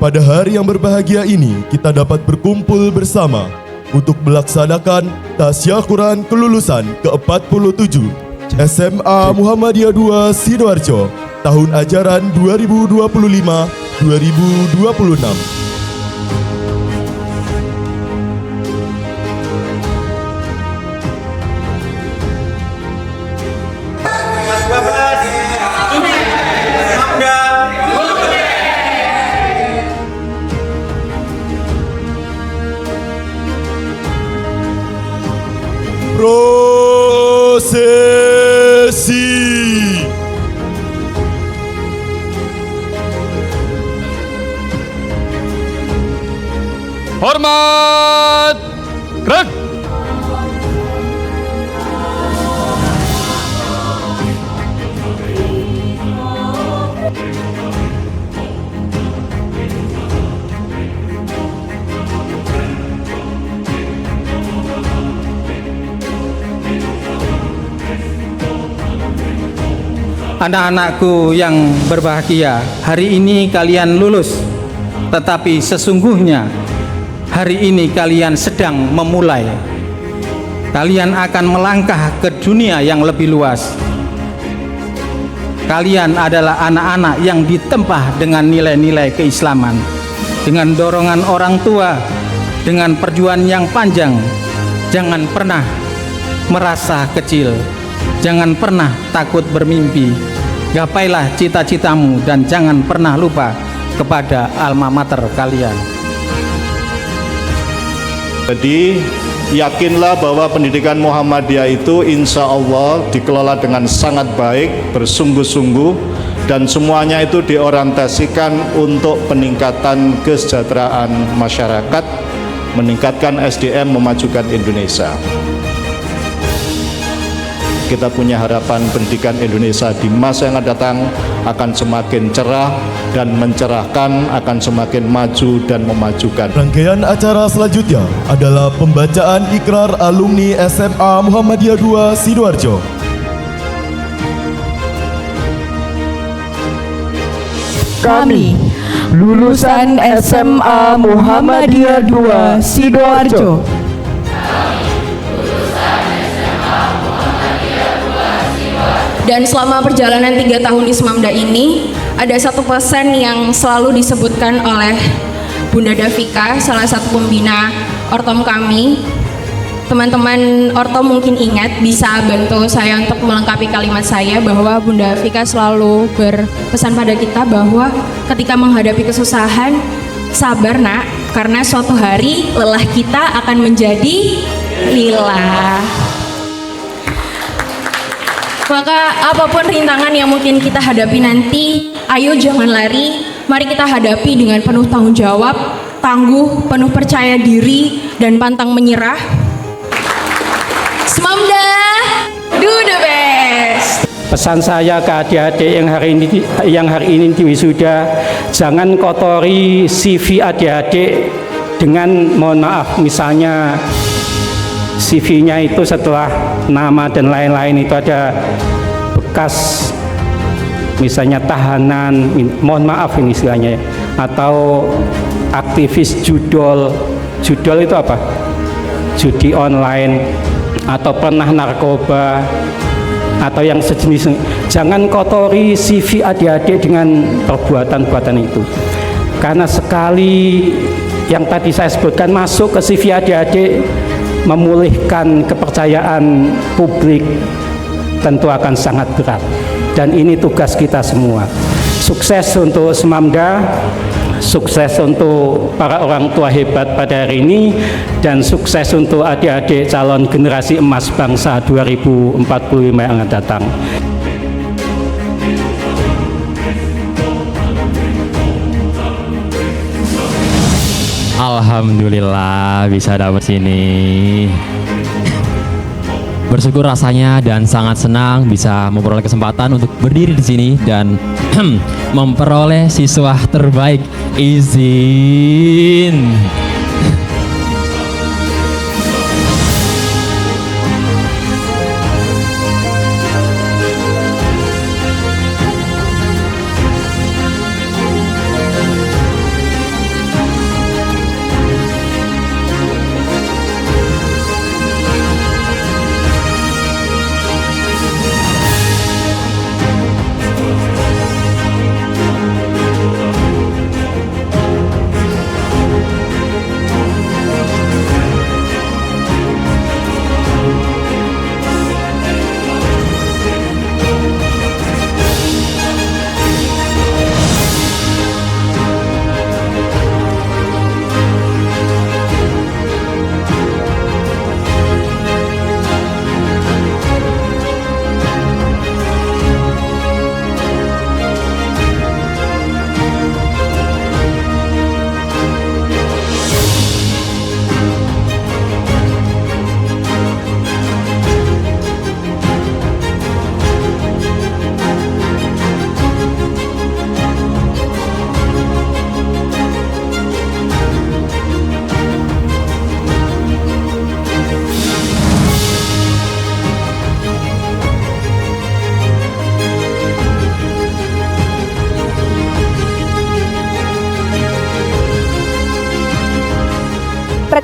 pada hari yang berbahagia ini kita dapat berkumpul bersama untuk melaksanakan tasyakuran kelulusan ke-47 SMA Muhammadiyah 2 Sidoarjo tahun ajaran 2025-2026. Prosesi. Hormat, gerak. Anak-anakku yang berbahagia, hari ini kalian lulus, tetapi sesungguhnya hari ini kalian sedang memulai. Kalian akan melangkah ke dunia yang lebih luas. Kalian adalah anak-anak yang ditempa dengan nilai-nilai keislaman, dengan dorongan orang tua, dengan perjuangan yang panjang. Jangan pernah merasa kecil, jangan pernah takut bermimpi. Gapailah cita-citamu dan jangan pernah lupa kepada alma mater kalian. Jadi yakinlah bahwa pendidikan Muhammadiyah itu insya Allah dikelola dengan sangat baik, bersungguh-sungguh, dan semuanya itu diorientasikan untuk peningkatan kesejahteraan masyarakat, meningkatkan SDM, memajukan Indonesia. Kita punya harapan pendidikan Indonesia di masa yang akan datang akan semakin cerah dan mencerahkan, akan semakin maju dan memajukan. Rangkaian acara selanjutnya adalah pembacaan ikrar alumni SMA Muhammadiyah 2 Sidoarjo. Kami, lulusan SMA Muhammadiyah 2 Sidoarjo, dan selama perjalanan 3 tahun Ismamda ini ada satu pesan yang selalu disebutkan oleh Bunda Davika, salah satu pembina Ortom kami. Teman-teman Ortom mungkin ingat, bisa bantu saya untuk melengkapi kalimat saya, bahwa Bunda Davika selalu berpesan pada kita bahwa ketika menghadapi kesusahan, sabar nak, karena suatu hari lelah kita akan menjadi lilah. Maka apapun rintangan yang mungkin kita hadapi nanti, ayo jangan lari, mari kita hadapi dengan penuh tanggung jawab, tangguh, penuh percaya diri, dan pantang menyerah. Semamda, do the best. Pesan saya ke adik-adik yang hari ini di wisuda, jangan kotori CV adik-adik dengan, mohon maaf, misalnya CV-nya itu setelah nama dan lain-lain itu ada bekas misalnya tahanan, mohon maaf ini istilahnya ya, atau aktivis judol itu apa? Judi online, atau pernah narkoba, atau yang sejenis. Jangan kotori CV adik-adik dengan perbuatan-perbuatan itu, karena sekali yang tadi saya sebutkan masuk ke CV adik-adik, memulihkan kepercayaan publik tentu akan sangat berat, dan ini tugas kita semua. Sukses untuk Semamda, sukses untuk para orang tua hebat pada hari ini, dan sukses untuk adik-adik calon generasi emas bangsa 2045 yang akan datang. Alhamdulillah bisa dapat sini. Bersyukur rasanya dan sangat senang bisa memperoleh kesempatan untuk berdiri di sini dan memperoleh siswa terbaik. Izin.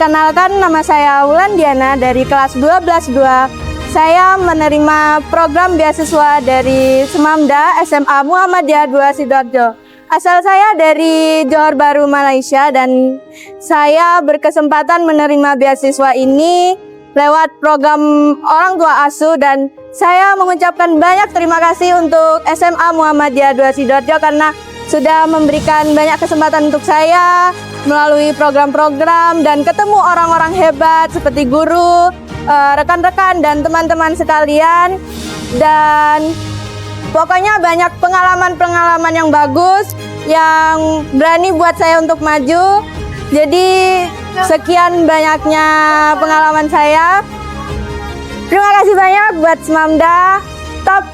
Perkenalkan, nama saya Wulan Diana dari kelas 12-2. Saya menerima program beasiswa dari Semamda SMA Muhammadiyah 2 Sidoarjo. Asal saya dari Johor Bahru, Malaysia, dan saya berkesempatan menerima beasiswa ini lewat program orang tua asuh, dan saya mengucapkan banyak terima kasih untuk SMA Muhammadiyah 2 Sidoarjo karena sudah memberikan banyak kesempatan untuk saya melalui program-program dan ketemu orang-orang hebat seperti guru, rekan-rekan dan teman-teman sekalian, dan pokoknya banyak pengalaman-pengalaman yang bagus yang berani buat saya untuk maju. Jadi sekian banyaknya pengalaman saya. Terima kasih banyak buat Semamda. Top.